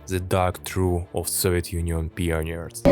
the dark truth of Soviet Union pioneers.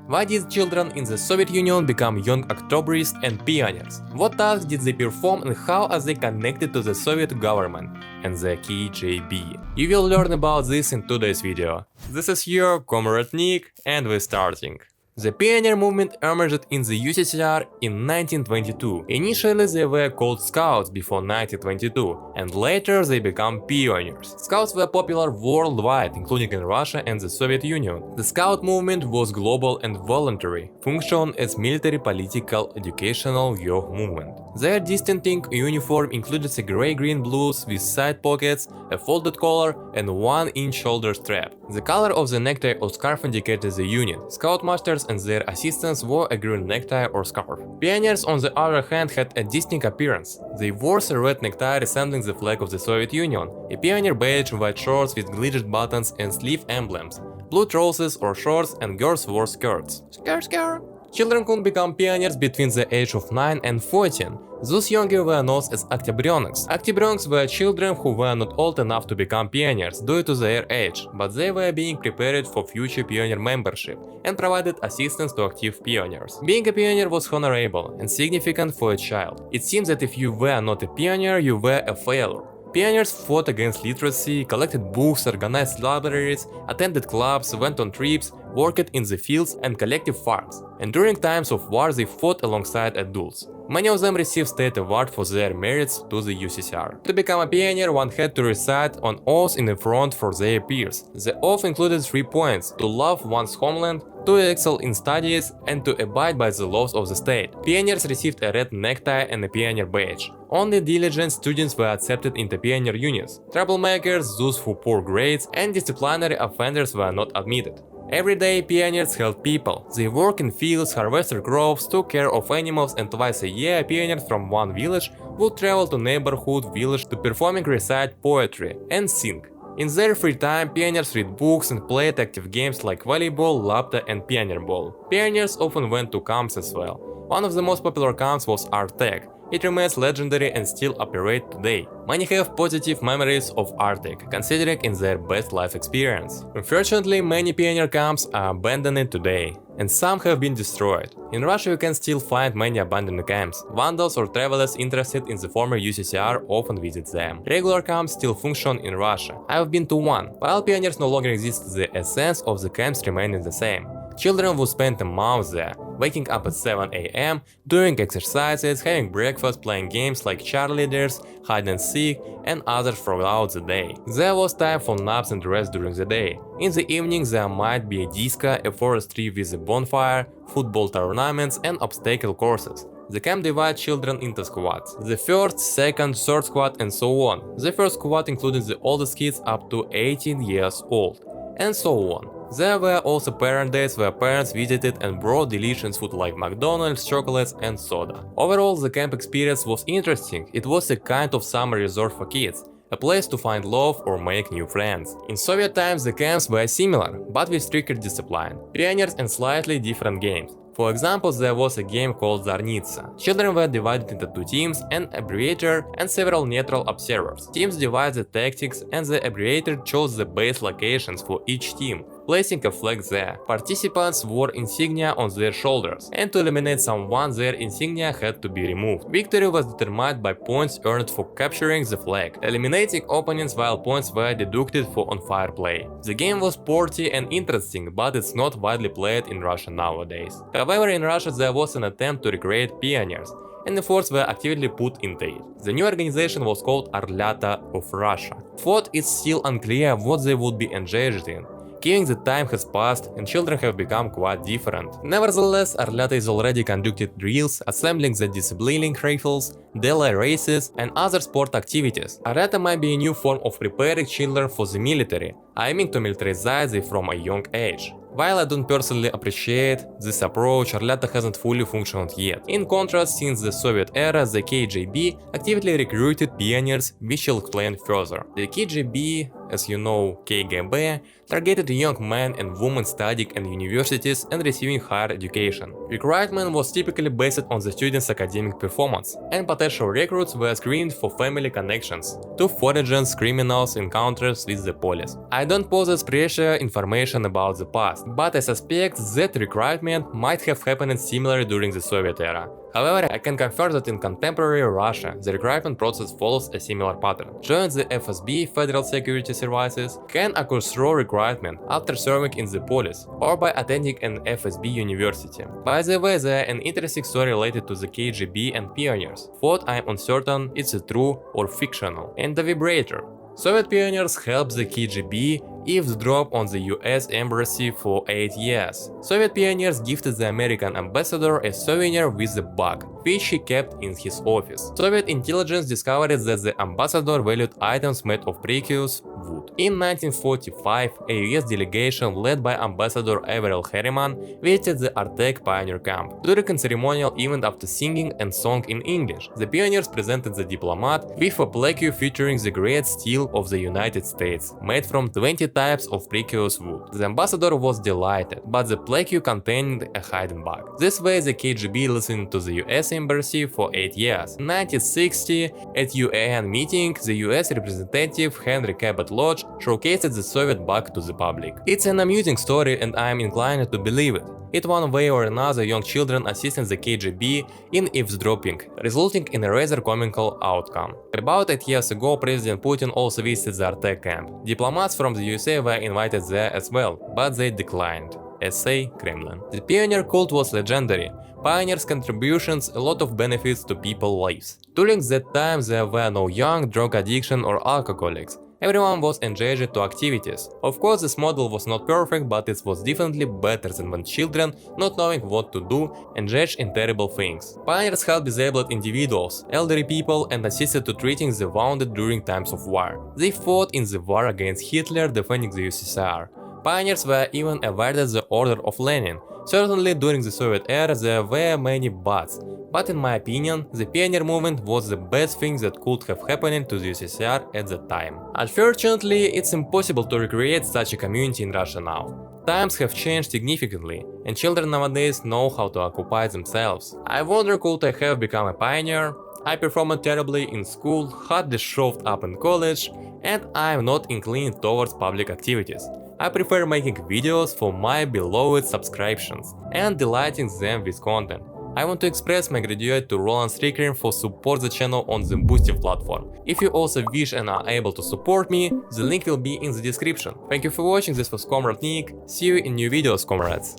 Why did children in the Soviet Union become young Octobrists and pioneers? What tasks did they perform and how are they connected to the Soviet government and the KGB? You will learn about this in today's video. This is your comrade Nick and we're starting. The pioneer movement emerged in the USSR in 1922. Initially they were called Scouts before 1922, and later they became pioneers. Scouts were popular worldwide, including in Russia and the Soviet Union. The Scout movement was global and voluntary, functioned as military, political, educational youth movement. Their distinctive uniform included a grey-green blouse with side pockets, a folded collar, and 1-inch shoulder strap. The color of the necktie or scarf indicated the union. Scoutmasters and their assistants wore a green necktie or scarf. Pioneers, on the other hand, had a distinct appearance. They wore a red necktie resembling the flag of the Soviet Union, a pioneer badge, white shorts with glittered buttons and sleeve emblems, blue trousers or shorts, and girls wore skirts. Skirt. Children could become pioneers between the age of 9 and 14. Those younger were known as Oktyabreniks. Oktyabreniks were children who were not old enough to become pioneers due to their age, but they were being prepared for future pioneer membership and provided assistance to active pioneers. Being a pioneer was honorable and significant for a child. It seems that if you were not a pioneer, you were a failure. Pioneers fought against literacy, collected books, organized libraries, attended clubs, went on trips, worked in the fields and collective farms, and during times of war they fought alongside adults. Many of them received state awards for their merits to the USSR. To become a pioneer, one had to recite an oath in the front for their peers. The oath included 3 points: to love one's homeland, to excel in studies, and to abide by the laws of the state. Pioneers received a red necktie and a pioneer badge. Only diligent students were accepted into pioneer units. Troublemakers, those who poor grades, and disciplinary offenders were not admitted. Every day pioneers helped people. They worked in fields, harvested crops, took care of animals, and twice a year pioneers from one village would travel to neighborhood village to perform and recite poetry and sing. In their free time, pioneers read books and played active games like volleyball, lapta, and pioneer ball. Pioneers often went to camps as well. One of the most popular camps was Artek. It remains legendary and still operates today. Many have positive memories of Arctic, considering it their best life experience. Unfortunately, many pioneer camps are abandoned today, and some have been destroyed. In Russia you can still find many abandoned camps. Vandals or travelers interested in the former USSR often visit them. Regular camps still function in Russia. I have been to one. While pioneers no longer exist, the essence of the camps remains the same. Children would spend a month there, waking up at 7 AM, doing exercises, having breakfast, playing games like cheerleaders, hide and seek, and others throughout the day. There was time for naps and rest during the day. In the evening there might be a disco, a forest trip with a bonfire, football tournaments, and obstacle courses. The camp divides children into squads. The first, second, third squad, and so on. The first squad included the oldest kids up to 18 years old, and so on. There were also parent days where parents visited and brought delicious food like McDonald's, chocolates, and soda. Overall, the camp experience was interesting. It was a kind of summer resort for kids, a place to find love or make new friends. In Soviet times the camps were similar, but with stricter discipline, pioneers, and slightly different games. For example, there was a game called Zarnitsa. Children were divided into 2 teams, an abbreviator and several neutral observers. Teams divided the tactics, and the abbreviator chose the base locations for each team, placing a flag there. Participants wore insignia on their shoulders, and to eliminate someone their insignia had to be removed. Victory was determined by points earned for capturing the flag, eliminating opponents while points were deducted for on-fire play. The game was sporty and interesting, but it's not widely played in Russia nowadays. However, in Russia there was an attempt to recreate pioneers, and efforts were actively put into it. The new organization was called Arlyata of Russia. Thought it's still unclear what they would be engaged in, given the time has passed and children have become quite different. Nevertheless, Arlyata is already conducted drills, assembling the disciplining rifles, delay races, and other sport activities. Arlyata might be a new form of preparing children for the military, aiming to militarize them from a young age. While I don't personally appreciate this approach, Arleta hasn't fully functioned yet. In contrast, since the Soviet era, the KGB actively recruited pioneers, which I'll explain further. The KGB, as you know, KGB, targeted young men and women studying in universities and receiving higher education. Recruitment was typically based on the students' academic performance, and potential recruits were screened for family connections to foreigners, criminals, encounters with the police. I don't possess pressure information about the past, but I suspect that recruitment might have happened similarly during the Soviet era. However, I can confirm that in contemporary Russia, the recruitment process follows a similar pattern. Joining the FSB, Federal Security Services, can occur through recruitment after serving in the police or by attending an FSB university. By the way, there is an interesting story related to the KGB and pioneers. What I'm uncertain it's true or fictional. And the vibrator. Soviet pioneers helped the KGB eavesdrop on the US embassy for 8 years. Soviet pioneers gifted the American ambassador a souvenir with a bug, which he kept in his office. Soviet intelligence discovered that the ambassador valued items made of precious wood. In 1945, a US delegation led by Ambassador Averell Harriman visited the Artek pioneer camp. During a ceremonial event after singing and song in English, the pioneers presented the diplomat with a plaque featuring the great steel of the United States, made from 20 types of precious wood. The ambassador was delighted, but the plaque contained a hidden bug. This way the KGB listened to the US embassy for 8 years. In 1960, at UN meeting, the US representative Henry Cabot Lodge showcased the Soviet bug to the public. It's an amusing story and I am inclined to believe it. In one way or another, young children assisted the KGB in eavesdropping, resulting in a rather comical outcome. About 8 years ago, President Putin also visited the Artek camp. Diplomats from the USA were invited there as well, but they declined. Essay Kremlin. The pioneer cult was legendary. Pioneers' contributions a lot of benefits to people's lives. During that time, there were no young, drug addiction or alcoholics. Everyone was engaged to activities. Of course, this model was not perfect, but it was definitely better than when children, not knowing what to do, engaged in terrible things. Pioneers helped disabled individuals, elderly people, and assisted to treating the wounded during times of war. They fought in the war against Hitler, defending the USSR. Pioneers were even awarded the Order of Lenin. Certainly, during the Soviet era there were many buts, but in my opinion, the pioneer movement was the best thing that could have happened to the USSR at the time. Unfortunately, it's impossible to recreate such a community in Russia now. Times have changed significantly, and children nowadays know how to occupy themselves. I wonder could I have become a pioneer? I performed terribly in school, hardly showed up in college, and I am not inclined towards public activities. I prefer making videos for my beloved subscriptions and delighting them with content. I want to express my gratitude to Roland Strickler for support the channel on the Boosty platform. If you also wish and are able to support me, the link will be in the description. Thank you for watching, this was Comrade Nick, see you in new videos, comrades.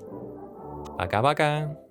Пока-пока!